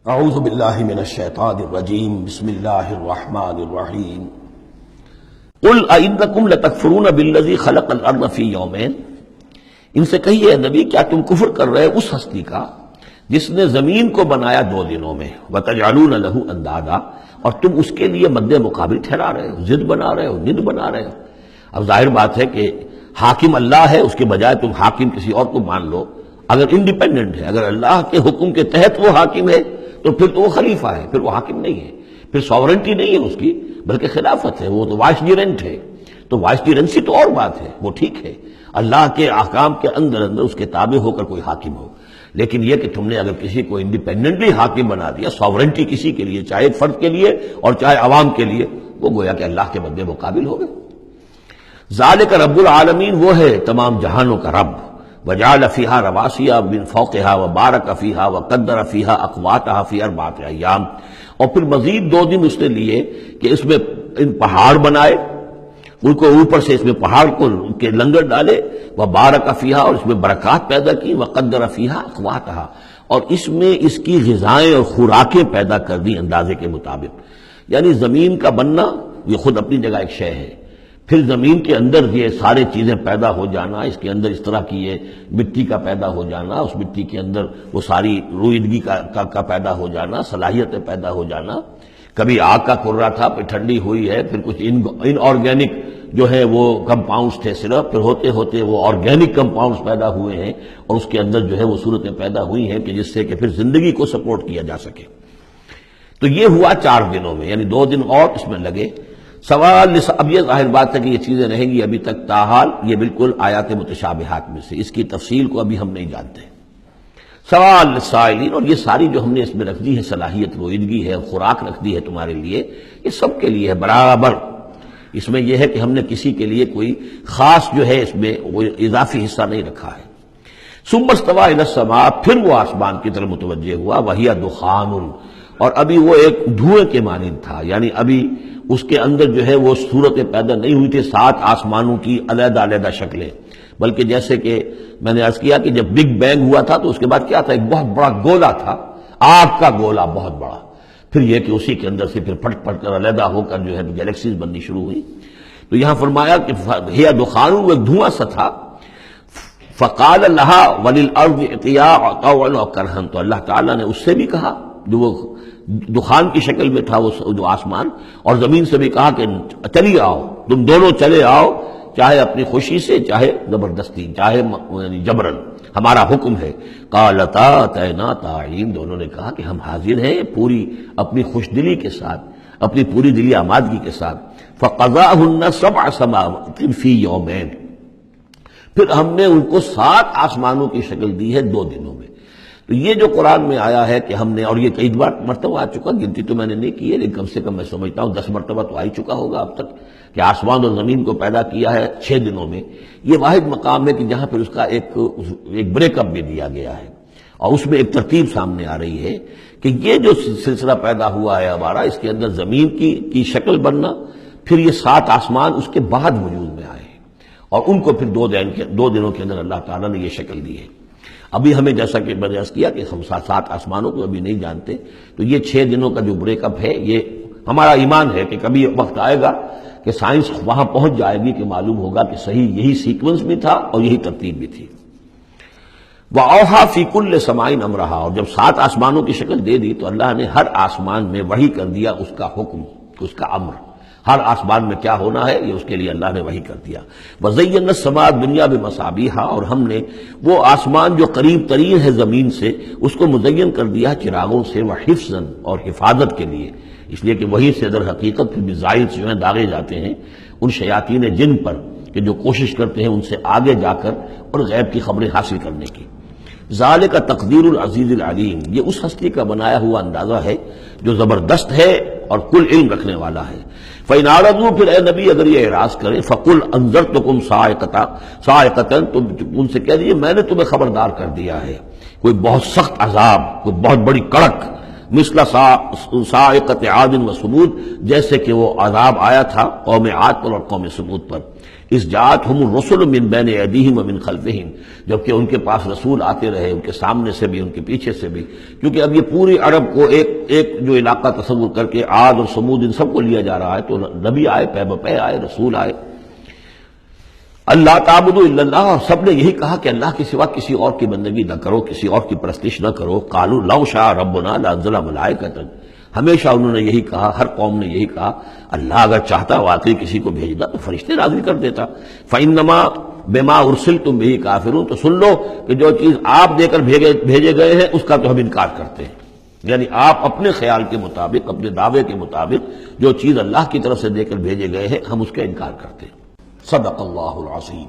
اعوذ باللہ من الشیطان الرجیم بسم اللہ الرحمن الرحیم قل اَإِنَّكُمْ لَتَكْفُرُونَ بِالَّذِي خَلَقَ الْأَرْضَ فِي يَوْمَيْنِ، ان سے کہیے اے نبی کیا تم کفر کر رہے اس ہستی کا جس نے زمین کو بنایا 2 دنوں میں، وَتَجْعَلُونَ لَهُ أَندَادًا، اور تم اس کے لیے مد مقابل ٹھہرا رہے ہو، ضد بنا رہے ہو، ند بنا رہے ہو۔ اب ظاہر بات ہے کہ حاکم اللہ ہے، اس کے بجائے تم حاکم کسی اور کو مان لو۔ اگر انڈیپینڈنٹ ہے، اگر اللہ کے حکم کے تحت وہ حاکم ہے تو پھر تو وہ خلیفہ ہے، پھر وہ حاکم نہیں ہے، پھر ساورنٹی نہیں ہے اس کی بلکہ خلافت ہے، وہ تو وائسریجنٹ ہے۔ تو وائسریجنسی تو اور بات ہے، وہ ٹھیک ہے، اللہ کے احکام کے اندر اس کے تابع ہو کر کوئی حاکم ہو، لیکن یہ کہ تم نے اگر کسی کو انڈیپینڈنٹلی حاکم بنا دیا، ساورنٹی کسی کے لیے، چاہے ایک فرد کے لیے اور چاہے عوام کے لیے، وہ گویا کہ اللہ کے مد مقابل ہو گئے۔ ذالک رب العالمین، وہ ہے تمام جہانوں کا رب۔ وجعل فیہا رواسیہ من فوقہا وبارک فیہا وقدر فیہا اقواتہا فی 4 ایام، اور پھر مزید 2 دن اس نے لیے کہ اس میں ان پہاڑ بنائے، ان کو اوپر سے اس میں پہاڑ کو کے لنگر ڈالے، وبارک فیہا، اور اس میں برکات پیدا کی، وقدر فیہا اقواتہا، اور اس میں اس کی غذائیں اور خوراکیں پیدا کر دی اندازے کے مطابق۔ یعنی زمین کا بننا یہ خود اپنی جگہ ایک شے ہے، پھر زمین کے اندر یہ سارے چیزیں پیدا ہو جانا، اس کے اندر اس طرح کی یہ مٹی کا پیدا ہو جانا، اس مٹی کے اندر وہ ساری روئیدگی کا پیدا ہو جانا، صلاحیتیں پیدا ہو جانا۔ کبھی آگ کا کرا تھا، پھر ٹھنڈی ہوئی ہے، پھر کچھ ان آرگینک جو ہے وہ کمپاؤنڈز تھے صرف، پھر ہوتے ہوتے وہ آرگینک کمپاؤنڈز پیدا ہوئے ہیں، اور اس کے اندر جو ہے وہ صورتیں پیدا ہوئی ہیں کہ جس سے کہ پھر زندگی کو سپورٹ کیا جا سکے۔ تو یہ ہوا 4 دنوں میں، یعنی 2 دن اور اس میں لگے۔ سوال، اب یہ ظاہر بات ہے کہ یہ چیزیں رہیں گی ابھی تک، تاحال یہ بالکل آیات متشابہات میں سے، اس کی تفصیل کو ابھی ہم نہیں جانتے۔ سوال للسائلین، اور یہ ساری جو ہم نے اس میں رکھ دی ہے صلاحیت، روئیدگی ہے، خوراک رکھ دی ہے تمہارے لیے، یہ سب کے لیے ہے برابر۔ اس میں یہ ہے کہ ہم نے کسی کے لیے کوئی خاص جو ہے اس میں وہ اضافی حصہ نہیں رکھا ہے۔ ثم استوى الى السماء، پھر وہ آسمان کی طرف متوجہ ہوا، وہی دخان، اور ابھی وہ ایک دھوئیں کے مانند تھا، یعنی ابھی اس کے اندر جو ہے وہ صورتیں پیدا نہیں ہوئی تھی 7 آسمانوں کی علیحدہ علیحدہ شکلیں، بلکہ جیسے کہ میں نے عرض کیا کہ جب بگ بینگ ہوا تھا تو اس کے بعد کیا تھا، ایک بہت بڑا گولا تھا، آگ کا گولا بہت بڑا، پھر یہ کہ اسی کے اندر سے پھر پھٹ پھٹ کر علیحدہ ہو کر جو ہے گیلیکسیز بننی شروع ہوئی۔ تو یہاں فرمایا کہ ہی دخان، وہ ایک دھواں سا تھا۔ فقال لها وللارض ائتيا طوعا وكرها، تو اللہ تعالیٰ نے اس سے بھی کہا جو وہ دخان کی شکل میں تھا وہ جو آسمان، اور زمین سے بھی کہا کہ چلی آؤ، تم دونوں چلے آؤ، چاہے اپنی خوشی سے، چاہے زبردستی، چاہے جبرن، ہمارا حکم ہے۔ قالتا اتینا طاعین، دونوں نے کہا کہ ہم حاضر ہیں پوری اپنی خوش دلی کے ساتھ، اپنی پوری دلی آمادگی کے ساتھ۔ فقضاهن 7 سماوات فی یومین، پھر ہم نے ان کو 7 آسمانوں کی شکل دی ہے 2 دنوں میں۔ تو یہ جو قرآن میں آیا ہے کہ ہم نے، اور یہ کئی مرتبہ آ چکا، گنتی تو میں نے نہیں کی ہے لیکن کم سے کم میں سمجھتا ہوں 10 مرتبہ تو آ ہی چکا ہوگا اب تک، کہ آسمان اور زمین کو پیدا کیا ہے 6 دنوں میں۔ یہ واحد مقام ہے کہ جہاں پھر اس کا ایک بریک اپ بھی دیا گیا ہے، اور اس میں ایک ترتیب سامنے آ رہی ہے کہ یہ جو سلسلہ پیدا ہوا ہے ہمارا، اس کے اندر زمین کی شکل بننا، پھر یہ 7 آسمان اس کے بعد وجود میں آئے، اور ان کو پھر 2 دنوں کے اندر اللہ تعالیٰ نے یہ شکل دی ہے۔ ابھی ہمیں جیسا کہ میں نے عرض کیا کہ ہم 7 آسمانوں کو ابھی نہیں جانتے، تو یہ 6 دنوں کا جو بریک اپ ہے، یہ ہمارا ایمان ہے کہ کبھی وقت آئے گا کہ سائنس وہاں پہنچ جائے گی کہ معلوم ہوگا کہ صحیح یہی سیکوینس بھی تھا اور یہی ترتیب بھی تھی۔ وَأَوْحَىٰ فِي كُلِّ سَمَاءٍ أَمْرَهَا، اور جب 7 آسمانوں کی شکل دے دی تو اللہ نے ہر آسمان میں وحی کر دیا اس کا حکم، اس کا امر، ہر آسمان میں کیا ہونا ہے یہ اس کے لیے اللہ نے وحی کر دیا۔ وَزَيَّنَّا السَّمَاءَ الدُّنْيَا بِمَصَابِيحَ، اور ہم نے وہ آسمان جو قریب ترین ہے زمین سے اس کو مزین کر دیا چراغوں سے، وَحِفْظًا، اور حفاظت کے لیے، اس لیے کہ وہی سے در حقیقت پھر میزائل جو ہیں داغے جاتے ہیں ان شیاطین جن پر کہ جو کوشش کرتے ہیں ان سے آگے جا کر اور غیب کی خبریں حاصل کرنے کی۔ ذالک تقدیر العزیز العلیم، یہ اس ہستی کا بنایا ہوا اندازہ ہے جو زبردست ہے اور کل علم رکھنے والا ہے۔ فَإِنْ أَعْرَضُوا، پھر اے نبی اگر یہ اعراض کریں، فَقُلْ أَنذَرْتُكُمْ صَاعِقَةً، تو ان سے کہہ دیجیے میں نے تمہیں خبردار کر دیا ہے کوئی بہت سخت عذاب، کوئی بہت بڑی کڑک، مثل صاعقۃ عاد و ثمود، جیسے کہ وہ عذاب آیا تھا قوم عاد پر اور قوم ثمود پر۔ اس جاءتہم الرسل من بین ایدیہم ومن خلفہم، جبکہ ان کے پاس رسول آتے رہے ان کے سامنے سے بھی ان کے پیچھے سے بھی، کیونکہ اب یہ پوری عرب کو ایک جو علاقہ تصور کر کے عاد اور سمود ان سب کو لیا جا رہا ہے، تو نبی آئے، پے بپے آئے، رسول آئے۔ اللہ تعبدوا الا اللہ، اور سب نے یہی کہا کہ اللہ کے سوا کسی اور کی بندگی نہ کرو، کسی اور کی پرستش نہ کرو۔ قالوا لو شاء ربنا لانزل ملائکۃ، ہمیشہ انہوں نے یہی کہا، ہر قوم نے یہی کہا، اللہ اگر چاہتا واقعی کسی کو بھیجنا تو فرشتے نازل کر دیتا۔ فإنما بما ارسلتم به کافرون، تو سن لو کہ جو چیز آپ دے کر بھیجے گئے ہیں اس کا تو ہم انکار کرتے ہیں، یعنی آپ اپنے خیال کے مطابق، اپنے دعوے کے مطابق جو چیز اللہ کی طرف سے دے کر بھیجے گئے ہیں ہم اس کا انکار کرتے ہیں۔ صدق اللہ العظیم۔